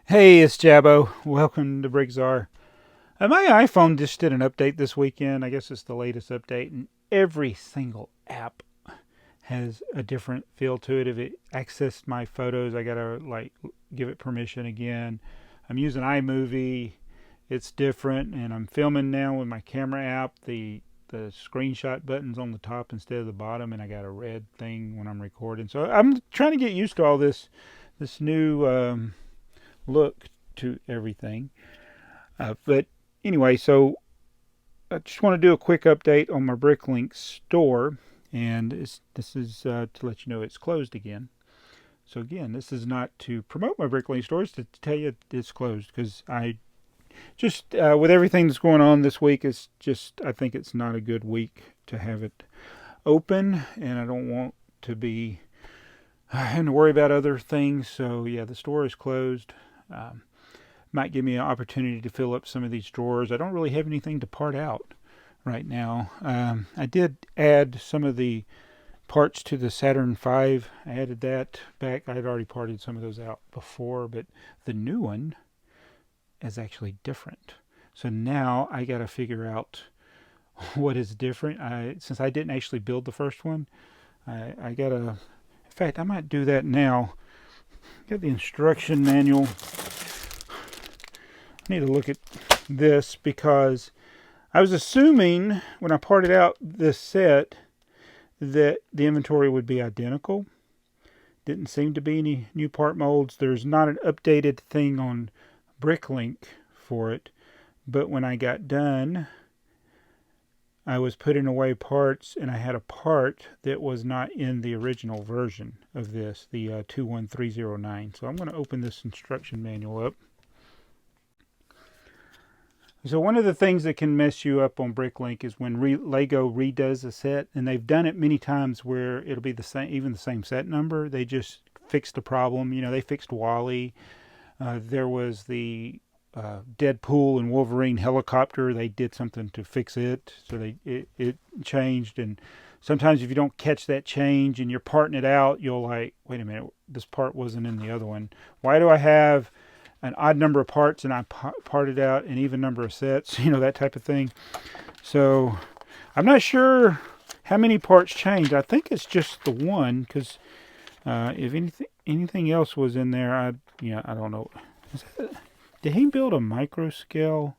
Hey, it's Jabbo. Welcome to BrickTsar. My iPhone just did an update this weekend. I guess it's the latest update, and every single app has a different feel to it. If it accessed my photos, I gotta give it permission again. I'm using iMovie. It's different, and I'm filming now with my camera app. The screenshot button's on the top instead of the bottom, and I got a red thing when I'm recording. So I'm trying to get used to all this new look to everything. But anyway, so I just want to do a quick update on my BrickLink store, and this is to let you know it's closed again. So again, this is not to promote my BrickLink store, it's to tell you it's closed because I just with everything that's going on this week, it's just I think it's not a good week to have it open, and I don't want to be having to worry about other things. So yeah, the store is closed. Might give me an opportunity to fill up some of these drawers. I don't really have anything to part out right now. I did add some of the parts to the Saturn V. I added that back. I had already parted some of those out before, but the new one is actually different. So now I got to figure out what is different. Since I didn't actually build the first one, I got to... In fact, I might do that now. Got the instruction manual. I need to look at this because I was assuming when I parted out this set that the inventory would be identical. Didn't seem to be any new part molds. There's not an updated thing on BrickLink for it, but when I got done, I was putting away parts and I had a part that was not in the original version of this, the 21309. So I'm going to open this instruction manual up. So one of the things that can mess you up on BrickLink is when Lego redoes a set, and they've done it many times where it'll be the same, even the same set number. They just fixed the problem. You know, they fixed Wally. There was the Deadpool and Wolverine helicopter. They did something to fix it, so it changed. And sometimes if you don't catch that change and you're parting it out, you'll like, wait a minute, this part wasn't in the other one. Why do I have an odd number of parts and I parted out an even number of sets? You know, that type of thing. So I'm not sure how many parts changed. I think it's just the one, because if anything else was in there, I don't know. Did he build a micro scale?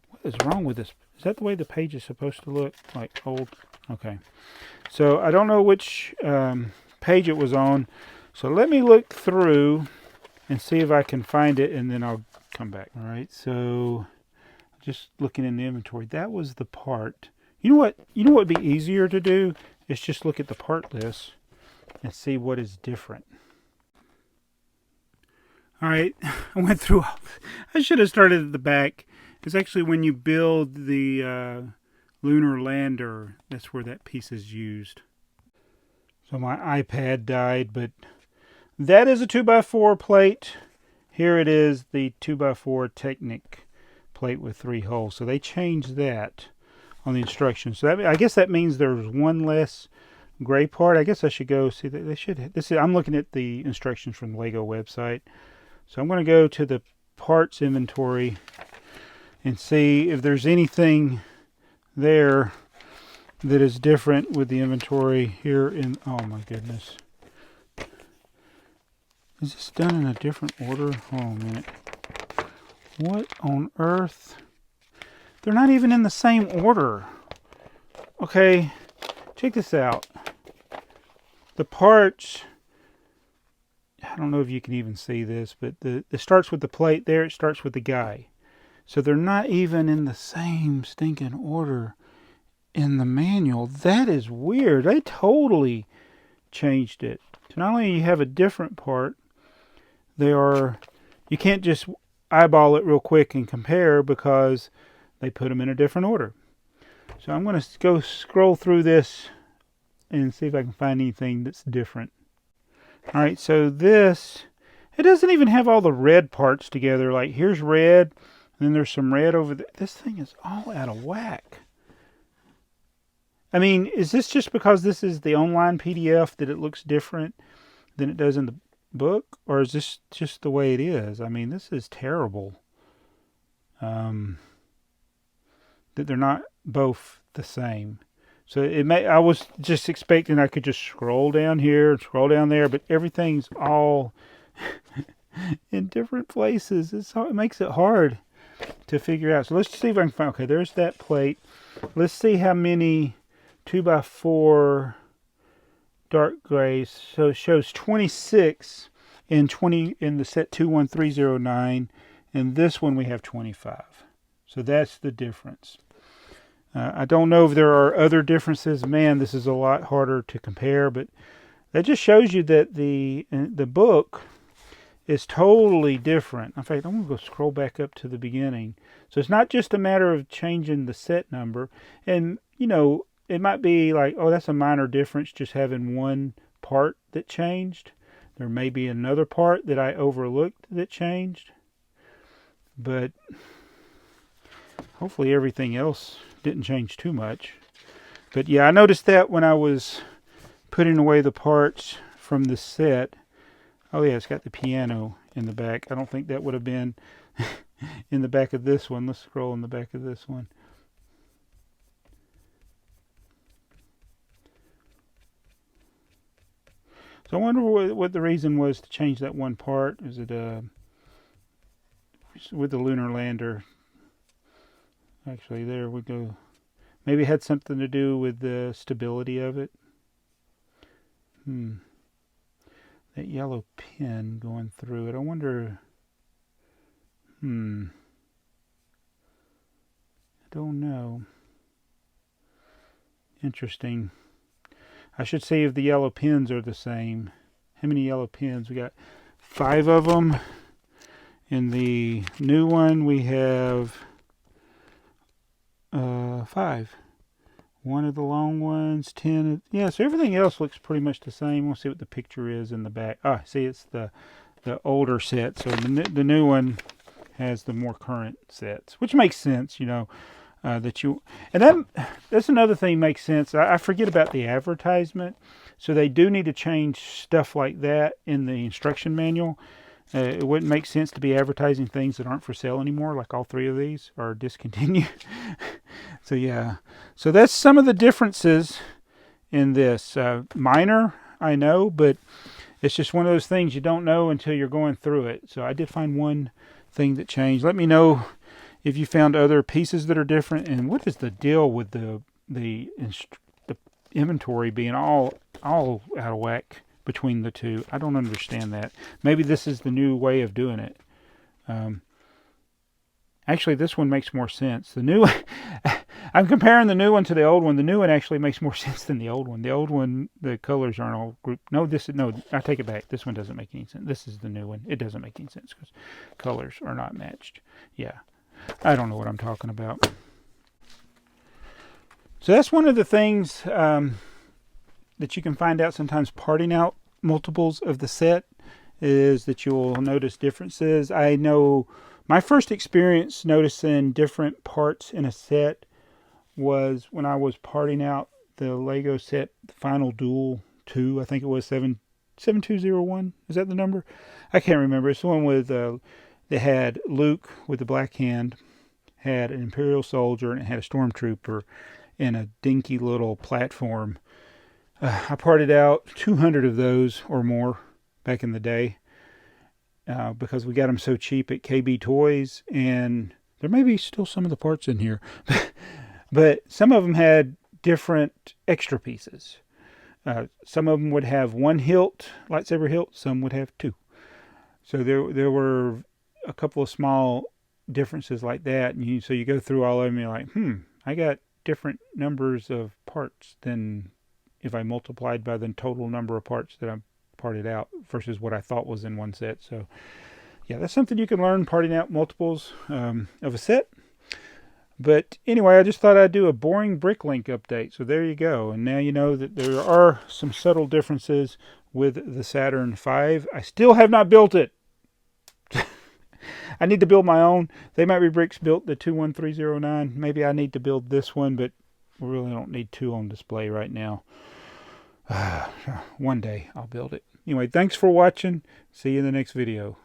What is wrong with this? Is that the way the page is supposed to look? Like old? Okay. So I don't know which page it was on. So let me look through and see if I can find it, and then I'll come back. All right. So just looking in the inventory, that was the part. You know what? You know what would be easier to do is just look at the part list and see what is different. All right, I went through. I should have started at the back. It's actually when you build the lunar lander, that's where that piece is used. So my iPad died, but that is a 2x4 plate. Here it is, the 2x4 Technic plate with 3 holes. So they changed that on the instructions. So I guess that means there's one less gray part. I guess I should go see that they should. I'm looking at the instructions from the Lego website. So I'm going to go to the parts inventory and see if there's anything there that is different with the inventory here in... Oh my goodness. Is this done in a different order? Hold on a minute. What on earth? They're not even in the same order. Okay, check this out. The parts... I don't know if you can even see this, but it starts with the plate there. It starts with the guy. So they're not even in the same stinking order in the manual. That is weird. They totally changed it. So not only you have a different part, you can't just eyeball it real quick and compare because they put them in a different order. So I'm going to go scroll through this and see if I can find anything that's different. All right, so it doesn't even have all the red parts together. Like here's red, and then there's some red over there. This thing is all out of whack. I mean, is this just because this is the online PDF that it looks different than it does in book, or is this just the way it is? I mean, this is terrible. That they're not both the same. So it may. I was just expecting I could just scroll down here, scroll down there, but everything's all in different places. It makes it hard to figure out. So let's see if I can find. Okay, there's that plate. Let's see how many 2x4 dark grays. So it shows 26 in the set 21309, and this one we have 25. So that's the difference. I don't know if there are other differences. Man, this is a lot harder to compare, but that just shows you that the book is totally different. In fact, I'm going to go scroll back up to the beginning. So it's not just a matter of changing the set number. And, you know, it might be like, oh, that's a minor difference, just having one part that changed. There may be another part that I overlooked that changed. But hopefully everything else didn't change too much. But yeah, I noticed that when I was putting away the parts from the set. Oh yeah, it's got the piano in the back. I don't think that would have been in the back of this one. Let's scroll in the back of this one. So I wonder what the reason was to change that one part. Is it with the lunar lander? Actually, there we go. Maybe it had something to do with the stability of it. That yellow pin going through it. I wonder. I don't know. Interesting. I should see if the yellow pins are the same. How many yellow pins? We got 5 of them. In the new one, we have 5. One of the long ones, 10. Yeah, so everything else looks pretty much the same. We'll see what the picture is in the back. See, it's the older set. So the new one has the more current sets, which makes sense, you know. That's another thing makes sense. I forget about the advertisement. So they do need to change stuff like that in the instruction manual. It wouldn't make sense to be advertising things that aren't for sale anymore, like all 3 of these are discontinued. So yeah, so that's some of the differences in this. Minor, I know, but it's just one of those things you don't know until you're going through it. So I did find one thing that changed. Let me know if you found other pieces that are different, and what is the deal with the inventory being all out of whack between the two. I don't understand that. Maybe this is the new way of doing it. Actually, this one makes more sense. The new I'm comparing the new one to the old one. The new one actually makes more sense than the old one. The old one, the colors aren't all grouped. No, I take it back. This one doesn't make any sense. This is the new one. It doesn't make any sense because colors are not matched. Yeah. I don't know what I'm talking about. So that's one of the things that you can find out sometimes parting out multiples of the set is that you'll notice differences. I know my first experience noticing different parts in a set was when I was parting out the Lego set, the Final Duel 2, I think it was 7201. Is that the number? I can't remember. It's the one with they had Luke with the black hand, had an Imperial soldier, and it had a stormtrooper in a dinky little platform. I parted out 200 of those or more back in the day because we got them so cheap at KB Toys, and there may be still some of the parts in here, but some of them had different extra pieces. Some of them would have one hilt, lightsaber hilt, some would have 2. So there were a couple of small differences like that, and so you go through all of them and you're like, I got different numbers of parts than if I multiplied by the total number of parts that I parted out versus what I thought was in one set. So yeah, that's something you can learn, parting out multiples of a set. But anyway, I just thought I'd do a boring BrickLink update. So there you go. And now you know that there are some subtle differences with the Saturn V. I still have not built it. I need to build my own. TheyMightBeBricks built the 21309. Maybe I need to build this one, but we really don't need 2 on display right now. One day I'll build it. Anyway, thanks for watching. See you in the next video.